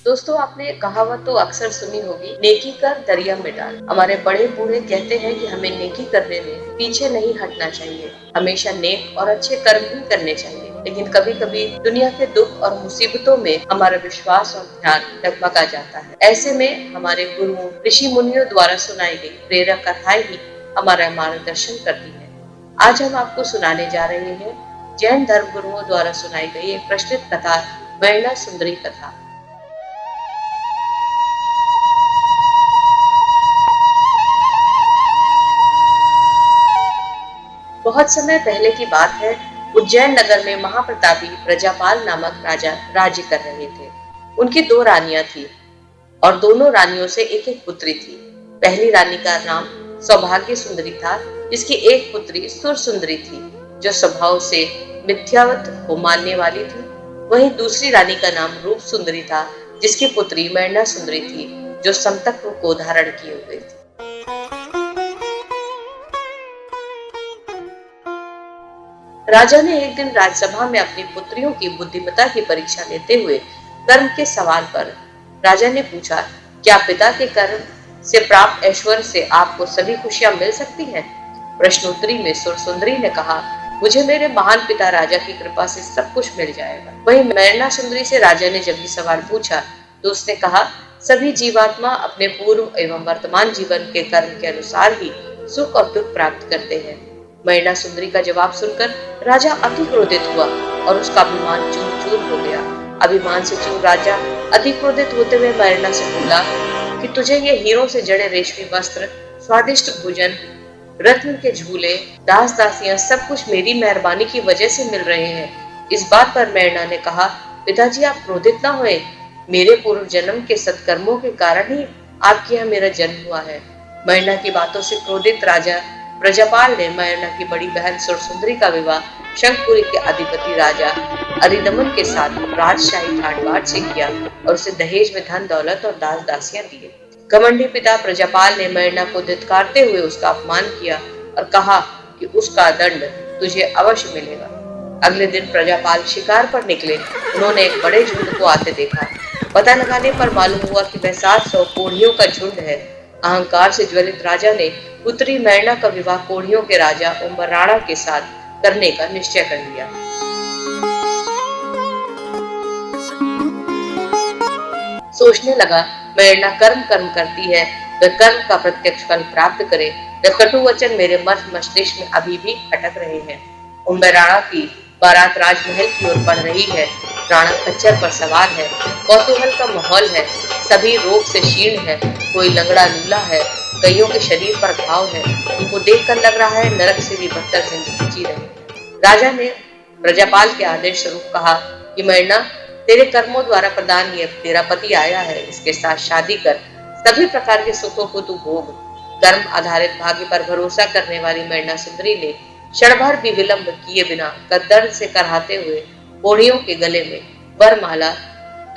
दोस्तों, आपने कहावत तो अक्सर सुनी होगी, नेकी कर दरिया में डाल। हमारे बड़े बूढ़े कहते हैं कि हमें नेकी करने में पीछे नहीं हटना चाहिए, हमेशा नेक और अच्छे कर्म ही करने चाहिए। लेकिन कभी कभी दुनिया के दुख और मुसीबतों में हमारा विश्वास और ध्यान डगमगा जाता है। ऐसे में हमारे गुरुओं, ऋषि मुनियों द्वारा सुनाई गई प्रेरक कथाएं ही हमारा मार्गदर्शन करती है। आज हम आपको सुनाने जा रहे हैं जैन धर्म गुरुओं द्वारा सुनाई गई एक प्रचलित कथा, मैना सुंदरी कथा। बहुत समय पहले की बात है। उज्जैन नगर में महाप्रतापी प्रजापाल नामक राजा राज्य कर रहे थे। उनकी दो रानियां थी और दोनों रानियों से एक एक पुत्री थी। पहली रानी का नाम सौभाग्य सुंदरी था, जिसकी एक पुत्री सुर सुंदरी थी, जो स्वभाव से मिथ्यावत को मानने वाली थी। वहीं दूसरी रानी का नाम रूप सुंदरी था, जिसकी पुत्री मैना सुंदरी थी, जो समतत्व को धारण किए हुए थी। राजा ने एक दिन राज्यसभा में अपनी पुत्रियों की बुद्धिमता की परीक्षा लेते हुए कर्म के सवाल पर राजा ने पूछा, क्या पिता के कर्म से प्राप्त ऐश्वर्य से आपको सभी खुशियां मिल सकती हैं? प्रश्नोत्तरी में सुरसुंदरी ने कहा, मुझे मेरे महान पिता राजा की कृपा से सब कुछ मिल जाएगा। वहीं मैना सुंदरी से राजा ने जब ये सवाल पूछा तो उसने कहा, सभी जीवात्मा अपने पूर्व एवं वर्तमान जीवन के कर्म के अनुसार ही सुख और दुख प्राप्त करते हैं। मैना सुंदरी का जवाब सुनकर राजा अति क्रोधित हुआ और उसका अभिमान चूर चूर हो गया। अभिमान से चूर राजा अति क्रोधित होते हुए मैना से बोला कि तुझे ये हीरों से जड़े रेशमी वस्त्र, स्वादिष्ट भोजन, रत्न के झूले, दास दासियां सब कुछ मेरी मेहरबानी की वजह से मिल रहे हैं। इस बात पर मैना ने कहा, पिताजी आप क्रोधित ना होए, मेरे पूर्व जन्म के सत्कर्मों के कारण ही आपके यहाँ मेरा जन्म हुआ है। मैना की बातों से क्रोधित राजा प्रजापाल ने मैना की बड़ी बहन सुरसुंदरी का विवाह शंखपुरी के अधिपति राजा अरिदमन के साथ राजशाही ठाट बाट से किया और उसे दहेज में धन दौलत और दास दासियां दिए। घमंडी पिता प्रजापाल ने मैना को धिक्कारते हुए उसका अपमान किया और कहा कि उसका दंड तुझे अवश्य मिलेगा। अगले दिन प्रजापाल शिकार पर निकले। उन्होंने एक बड़े झुंड को आते देखा। पता लगाने पर मालूम हुआ कि वह 700 कोढ़ियों का झुंड है। अहंकार से ज्वलित राजा ने पुत्री मैना का विवाह कोढ़ियों के राजा उम्बराणा के साथ करने का निश्चय कर लिया। सोचने लगा, मैना कर्म कर्म करती है, वह कर्म का प्रत्यक्ष फल प्राप्त करे। वह कटु वचन मेरे मस्तिष्क में अभी भी अटक रहे हैं। उम्बराणा की बारात राजमहल की ओर बढ़ रही है। राणा खच्चर पर सवार है। कौतूहल का माहौल है। सभी रोग से क्षीण है। कोई लंगड़ा लूला है। कईयों के शरीर पर घाव है। उनको देखकर लग रहा है नरक से भी बदतर जिंदगी जी रहे। राजा ने प्रजापाल के आदेश स्वरूप कहा कि मैना, तेरे कर्मों द्वारा प्रदान ये तेरा पति आया है, इसके साथ शादी कर सभी प्रकार के सुखों को तू भोग। कर्म आधारित भाग्य पर भरोसा करने वाली मैना सुंदरी ने क्षण भर भी विलंब किए बिना कद्दर से कराहते हुए कोढ़ियों के गले में वरमाला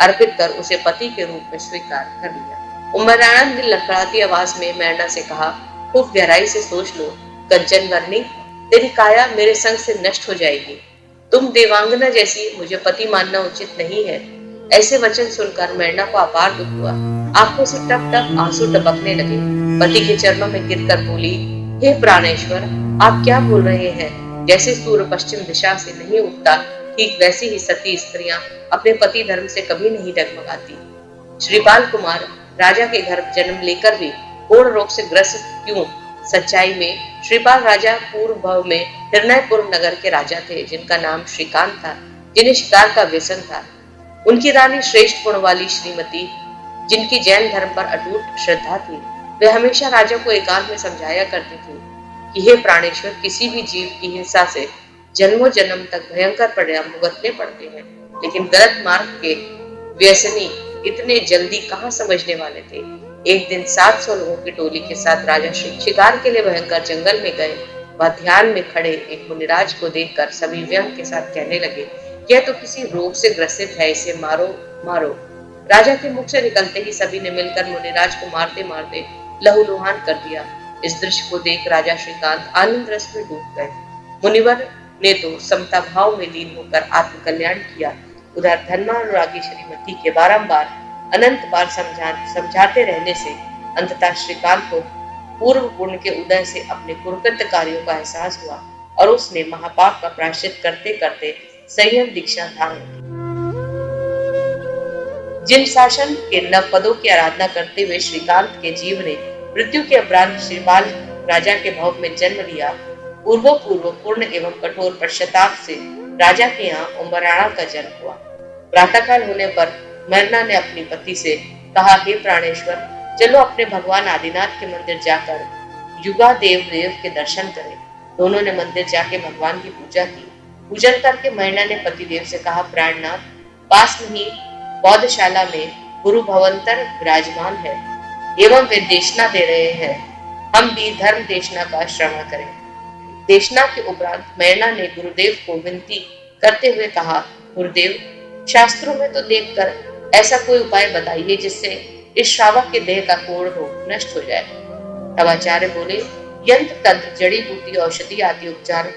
अर्पित कर उसे पति के रूप में स्वीकार कर लिया। उम्बराणा ने लड़खड़ाती आवाज में मैना से कहा, खूब गहराई से सोच लो कंचन वर्णी, तेरी काया मेरे संग से नष्ट हो जाएगी। तुम देवांगना जैसी मुझे पति मानना उचित नहीं है। ऐसे वचन सुनकर मैना को अपार दुख हुआ। आंखों से टप टप आंसू टपकने लगे। पति के चरणों में गिरकर बोली, हे प्राणेश्वर, आप क्या बोल रहे हैं? जैसे सूर्य पश्चिम दिशा से नहीं उगता, ठीक वैसी ही सती स्त्रियां अपने पति धर्म से कभी नहीं डगमगाती। श्रीपाल कुमार राजा के घर जन्म लेकर भी पूर्ण रोग से ग्रसित क्यों? सच्चाई में श्रीपाल राजा पूर्व भव में हिरण्यपुर नगर के राजा थे, जिनका नाम श्रीकांत था, जिन्हें शिकार का व्यसन था। उनकी रानी श्रेष्ठ गुण वाली श्रीमती, जिनकी जैन धर्म पर अटूट श्रद्धा थी, वे हमेशा राजा को एकांत में समझाया करती थी कि हे प्राणेश्वर, किसी भी जीव की हिंसा से जन्मों जन्म तक भयंकर परिणाम भुगतने पड़ते हैं, लेकिन गलत मार्ग के व्यसनी इतने जल्दी कहाँ समझने वाले थे। एक दिन 700 लोगों की टोली के साथ राजा शिकार के लिए भयंकर जंगल में गए। वह ध्यान में खड़े एक मुनिराज को देखकर सभी व्यंग के साथ कहने लगे, यह तो किसी रोग से ग्रसित है, इसे मारो मारो। राजा के मुख से निकलते ही सभी ने मिलकर मुनिराज को मारते मारते लहूलुहान कर दिया। इस दृश्य को देख राजा श्रीकांत आनंद रस में डूब गए। मुनिवर ने तो समता भाव में लीन होकर आत्म कल्याण किया। उधर धर्मानुरागी श्रीमती के बारंबार अनंत बार समझाते रहने से अंततः श्रीकांत को पूर्व गुण के उदय से अपने कुकृत्य कार्यों का एहसास हुआ और उसने महापाप का प्रायश्चित करते करते संयम दीक्षा धारण की। जिन शासन के नव पदों की आराधना करते हुए श्रीकांत के जीव ने मृत्यु के उपरांत श्रीपाल राजा के भव में जन्म लिया, पूर्व पूर्ण एवं कठोर पश्चाताप से राजा के यहाँ उम्बराणा का जन्म हुआ। प्रातःकाल होने पर मरना ने अपनी पति से कहा, हे प्राणेश्वर, चलो अपने भगवान आदिनाथ के मंदिर जाकर युगा देव के दर्शन करें। दोनों ने मंदिर जाके भगवान की पूजा की। पूजन करके मरना ने पतिदेव से कहा, प्राणनाथ, पास में ही बौद्धशाला में गुरु भवंतर विराजमान है एवं वे देशना दे रहे हैं, हम भी धर्म देशना का श्रवण करें। देशना के उपरांत मरना ने गुरुदेव को विनती करते हुए कहा, गुरुदेव, शास्त्रों में तो देखकर ऐसा कोई उपाय बताइए जिससे इस श्रावक के देह का कोढ़ रोग नष्ट हो जाए। तब आचार्य बोले, यंत्र तंत्र जड़ी बूटी औषधि आदि उपचार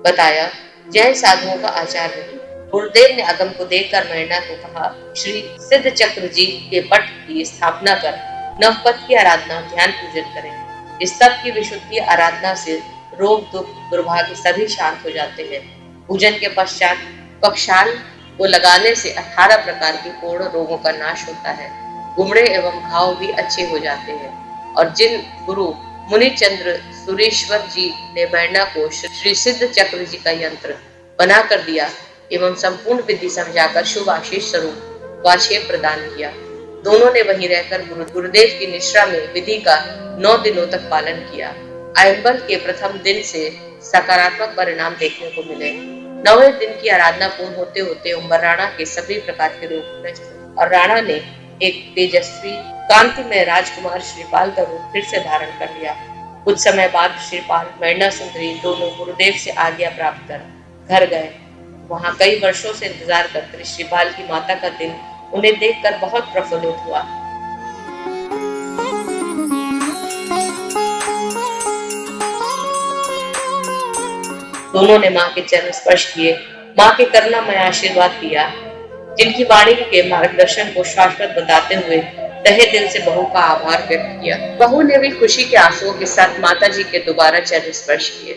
बताया, जय साधुओं का आचार नहीं। गुरुदेव ने अगम को देखकर मरना को कहा, श्री सिद्ध चक्र जी के पट की स्थापना कर नवपथ की आराधना ध्यान पूजन करें। इस तप की विशुद्धि आराधना से रोग दुख दुर्भाग्य सभी शांत हो जाते हैं। पूजन के पश्चात पक्षाल को लगाने से 18 प्रकार के कोढ़ रोगों का नाश होता है। गुमड़े एवं घाव भी अच्छे हो जाते हैं। और जिन गुरु मुनि चंद्र सुरेश्वर जी ने मरना को श्री सिद्ध चक्र जी का यंत्र बना कर दिया एवं संपूर्ण विधि समझाकर शुभ आशीष स्वरूप वाक्षेप प्रदान किया, दोनों ने वहीं रहकर गुरुदेव की निश्रा में विधि का 9 दिनों तक पालन किया। आयंबल के प्रथम दिन से सकारात्मक परिणाम देखने को मिले। 9वें दिन की आराधना पूर्ण होते होते उम्बराणा के सभी प्रकार के रोग नष्ट हुए और राणा ने एक तेजस्वी कांतिमय राजकुमार श्रीपाल का रूप फिर से धारण कर लिया। कुछ समय बाद श्रीपाल मरना सुंदरी दोनों गुरुदेव से आज्ञा प्राप्त कर घर गए। वहां कई वर्षों से इंतजार करते श्रीपाल की माता का दिल उन्हें देखकर बहुत प्रफुल्लित हुआ। दोनों ने मां के चरण स्पर्श किए, मां के करुणामय आशीर्वाद दिया, जिनकी वाणी के मार्गदर्शन को शाश्वत बताते हुए तहे दिल से बहू का आभार व्यक्त किया। बहू ने भी खुशी के आंसुओं के साथ माता जी के दोबारा चरण स्पर्श किए।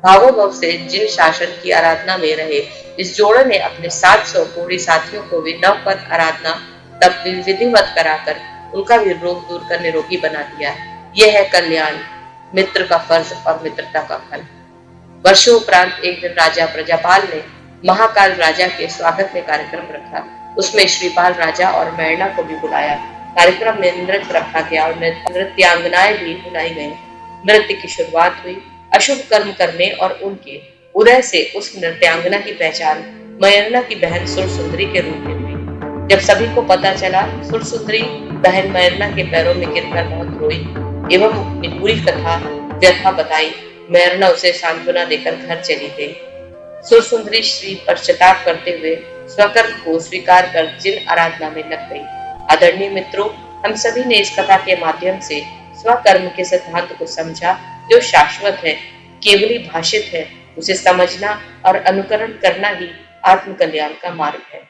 भावों से जिन शासन की आराधना में रहे, इस जोड़े ने अपने 700 कोढ़ी साथियों को भी नवपथ आराधना तब विधिवत कराकर उनका भी रोग दूर कर निरोगी बना दिया। यह है कल्याण, मित्र का फर्ज और मित्रता का फल। वर्षों उपरांत एक दिन राजा प्रजापाल ने महाकाल राजा के स्वागत में कार्यक्रम रखा। उसमें श्रीपाल राजा और मैरना को भी बुलाया। कार्यक्रम में नृत्य रखा गया और नृत्यांगनाएं भी बुलाई गई। नृत्य की शुरुआत हुई। अशुभ कर्म करने और उनके उदय से उस नृत्यांगना की पहचान मैरना की बहन सुरसुंदरी के रूप में हुई। जब सभी को पता चला, सुरसुंदरी बहन मैरना के पैरों में गिरकर बहुत रोई एवं अपनी पूरी कथा व्यथा बताई। मैरना उसे सांत्वना देकर घर चली गई। सुरसुंदरी श्री पश्चाताप करते हुए स्वकर्म को स्वीकार कर जिन आराधना में लग गई। आदरणीय मित्रों, हम सभी ने इस कथा के माध्यम से स्वकर्म के सिद्धांत को समझा, जो शाश्वत है, केवली भाषित है। उसे समझना और अनुकरण करना ही आत्म कल्याण का मार्ग है।